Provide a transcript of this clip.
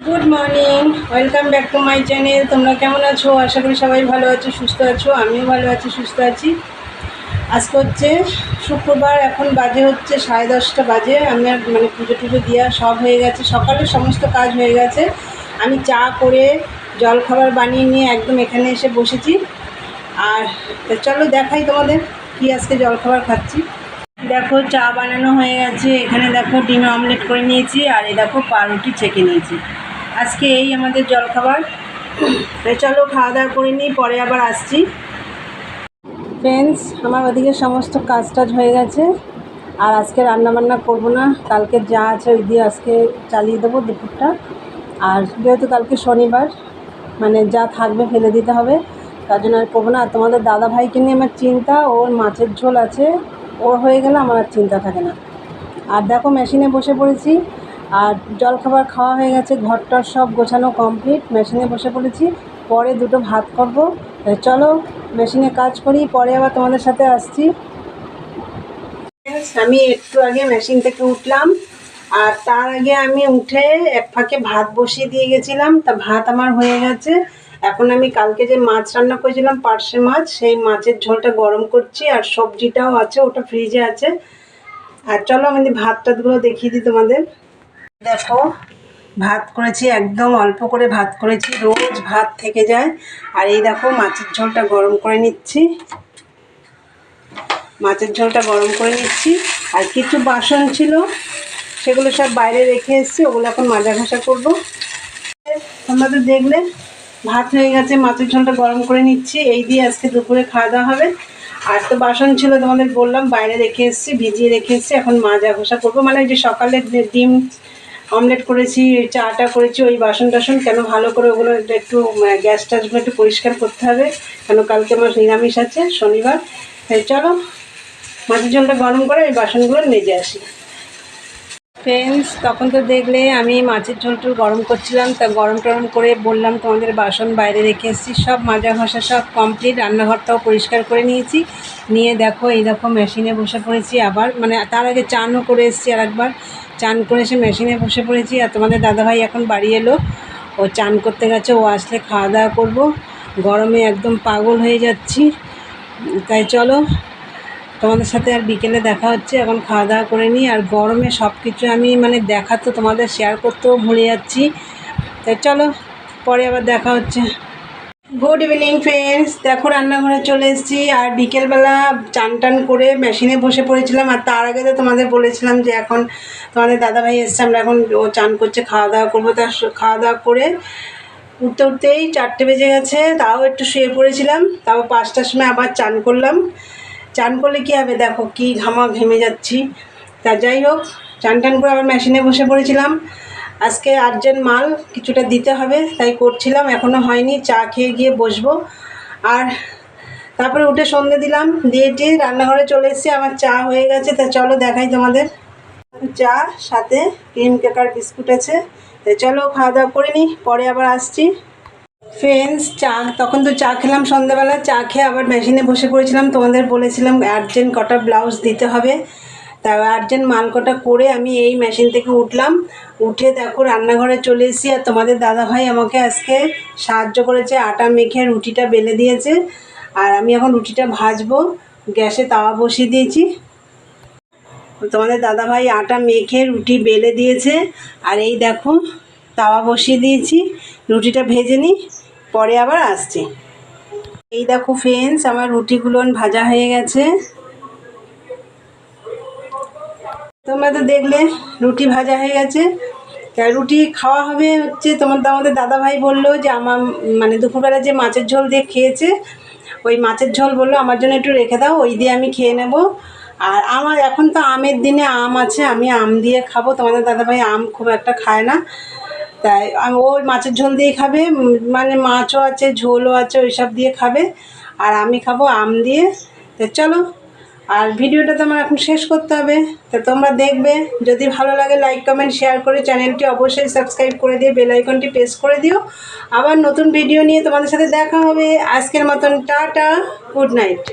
Good morning, welcome back to my channel. তোমরা কেমন আছো? আশা করি সবাই ভালো আছো, সুস্থ আছো। আমিও ভালো আছি, সুস্থ আছি। আজকে হচ্ছে শুক্রবার, এখন বাজে হচ্ছে 10:30 বাজে। আমি আর পুজো টুজো দেওয়া সব হয়ে গেছে, সকালের সমস্ত কাজ হয়ে গেছে। আমি চা করে জলখাবার বানিয়ে নিয়ে একদম এখানে এসে বসেছি। আর চলো দেখাই তোমাদের কি আজকে জলখাবার খাচ্ছি। দেখো চা বানানো হয়ে গেছে, এখানে দেখো ডিম অমলেট করে নিয়েছি, আর এই দেখো পাউরুটি ছেঁকে নিয়েছি। আজকে এই আমাদের জলখাবার। চলো খাওয়া দাওয়া করে নিই, পরে আবার আসছি। ফ্রেন্ডস, আমার ওদিকে সমস্ত কাজ টাজ হয়ে গেছে, আর আজকে রান্নাবান্না করবো না। কালকে যা আছে ওই দিয়ে আজকে চালিয়ে দেবো দুপুরটা। আর যেহেতু কালকে শনিবার, যা থাকবে ফেলে দিতে হবে, তার জন্য আর করবো না। আর তোমাদের দাদা ভাইকে নিয়ে আমার চিন্তা, ওর মাছের ঝোল আছে, ওর হয়ে গেলে আমার আর চিন্তা থাকে না। আর দেখো মেশিনে বসে পড়েছি, আর জলখাবার খাওয়া হয়ে গেছে, ঘরটার সব গোছানো কমপ্লিট। মেশিনে বসে পড়েছি, পরে দুটো ভাত করব। চলো মেশিনে কাজ করি, পরে আবার তোমাদের সাথে আসছি। আমি একটু আগে মেশিন থেকে উঠলাম, আর তার আগে আমি উঠে এক ফাঁকে ভাত বসিয়ে দিয়ে গেছিলাম। তা ভাত আমার হয়ে গেছে। এখন আমি কালকে যে মাছ রান্না করেছিলাম, পার্শে মাছ, সেই মাছের ঝোলটা গরম করছি, আর সবজিটাও আছে, ওটা ফ্রিজে আছে। আর চলো আমি ভাত টাতগুলো দেখিয়ে দিই তোমাদের। দেখো ভাত করেছি, একদম অল্প করে ভাত করেছি, রোজ ভাত থেকে যায়। আর এই দেখো মাছের ঝোলটা গরম করে নিচ্ছি, আর কিছু বাসন ছিল, সেগুলো সব বাইরে রেখে এসেছি, ওগুলো এখন মাজা ঘষা করবো। তোমাদের দেখলে ভাত হয়ে গেছে, মাছের ঝোলটা গরম করে নিচ্ছি, এই দিয়ে আজকে দুপুরে খাওয়া দাওয়া হবে। আর তো বাসন ছিল তোমাদের বললাম, বাইরে রেখে এসেছি, ভিজিয়ে রেখে এসেছি, এখন মাজা ঘষা করবো। ওই যে সকালে ডিম অমলেট করেছি, চাটা করেছি, ওই বাসন টাসন কেন ভালো করে ওগুলো একটু গ্যাস টাসগুলো একটু পরিষ্কার করতে হবে, কেন কালকে আমার নিরামিষ আছে, শনিবার। তাই চলো মাছের ঝোলটা গরম করে ওই বাসনগুলো মেজে আসি। ফ্রেন্ডস, তখন তো দেখলে আমি মাছের ঝোলটা গরম করছিলাম, তা গরম টরম করে বললাম তোমাদের বাসন বাইরে রেখে এসেছি, সব মাজা ঘষা সব কমপ্লিট। রান্নাঘরটাও পরিষ্কার করে নিয়েছি, নিয়ে দেখো এই দেখো মেশিনে বসে পড়েছি আবার। তার আগে চানও করে এসেছি, আর একবার চান করে এসে মেশিনে বসে পড়েছি। আর তোমাদের দাদাভাই এখন বাড়ি এলো, ও চান করতে গেছে, ও আসলে খাওয়া দাওয়া করবো। গরমে একদম পাগল হয়ে যাচ্ছি। তাই চলো তোমাদের সাথে আর বিকেলে দেখা হচ্ছে, এখন খাওয়া দাওয়া করে নিই। আর গরমে সব কিছু আমি দেখাতো তোমাদের শেয়ার করতেও ভুলে যাচ্ছি। তাই চলো পরে আবার দেখা হচ্ছে। গুড ইভিনিং ফ্রেন্ডস, দেখো রান্নাঘরে চলে এসেছি, আর বিকেলবেলা চান টান করে মেশিনে বসে পড়েছিলাম। আর তার আগে তো তোমাদের বলেছিলাম যে এখন তোমাদের দাদাভাই এসছে, আমরা এখন ও চান করছে, খাওয়া দাওয়া করবো। তা খাওয়া দাওয়া করে উঠতে উঠতেই 4টে বেজে গেছে, তাও একটু শুয়ে পড়েছিলাম, তাও 5টার সময় আবার চান করলাম। চান করলে কী হবে, দেখো কি ঘেমে যাচ্ছি। তা যাই হোক, চান টান করে আবার মেশিনে বসে পড়েছিলাম। আজকে আর্জেন্ট মাল কিছুটা দিতে হবে, তাই করছিলাম, এখনও হয়নি। চা খেয়ে গিয়ে বসবো। আর তারপরে উঠে সন্ধে দিলাম, দিয়ে রান্নাঘরে চলে এসেছি, আমার চা হয়ে গেছে। তা চলো দেখাই তোমাদের। চা সাথে ক্রিম কেকার বিস্কুট আছে। তাই চলো খাওয়া দাওয়া করে নিই, পরে আবার আসছি। ফ্রেন্ডস, তখন তো চা খেলাম সন্ধ্যাবেলা, চা খেয়ে আবার মেশিনে বসে পড়েছিলাম। তোমাদের বলেছিলাম আর্জেন্ট কটা ব্লাউজ দিতে হবে, তা আর্জেন্ট মাল কটা করে আমি এই মেশিন থেকে উঠলাম। উঠে দেখো রান্নাঘরে চলে এসেছি, আর তোমাদের দাদাভাই আমাকে আজকে সাহায্য করেছে, আটা মেখে রুটিটা বেলে দিয়েছে। আর আমি এখন রুটিটা ভাজবো, গ্যাসে তাওয়া বসিয়ে দিয়েছি। তোমাদের দাদাভাই আটা মেখে রুটি বেলে দিয়েছে, আর এই দেখো তাওয়া বসিয়ে দিয়েছি, রুটিটা ভেজে নিই, পরে আবার আসছি। এই দেখো ফ্রেন্ডস, আমার রুটিগুলো ভাজা হয়ে গেছে। তোমরা তো দেখলে রুটি ভাজা হয়ে গেছে। রুটি খাওয়া হবে হচ্ছে আমাদের দাদাভাই বললো যে আমার দুপুরবেলা যে মাছের ঝোল দিয়ে খেয়েছে, ওই মাছের ঝোল বললো আমার জন্য একটু রেখে দাও, ওই দিয়ে আমি খেয়ে নেব। আর আমার এখন তো আমের দিনে আম আছে, আমি আম দিয়ে খাবো। তোমাদের দাদাভাই আম খুব একটা খায় না, তাই আমি ওই মাছের ঝোল দিয়ে খাবে, মাছও আছে, ঝোলও আছে, ওই সব দিয়ে খাবে, আর আমি খাবো আম দিয়ে। তো চলো, আর ভিডিওটা তো আমার এখন শেষ করতে হবে। তো তোমরা দেখবে, যদি ভালো লাগে লাইক কমেন্ট শেয়ার করে চ্যানেলটি অবশ্যই সাবস্ক্রাইব করে দিয়ে বেল আইকনটি প্রেস করে দিও। আবার নতুন ভিডিও নিয়ে তোমাদের সাথে দেখা হবে। আজকের মতন টাটা, গুড নাইট।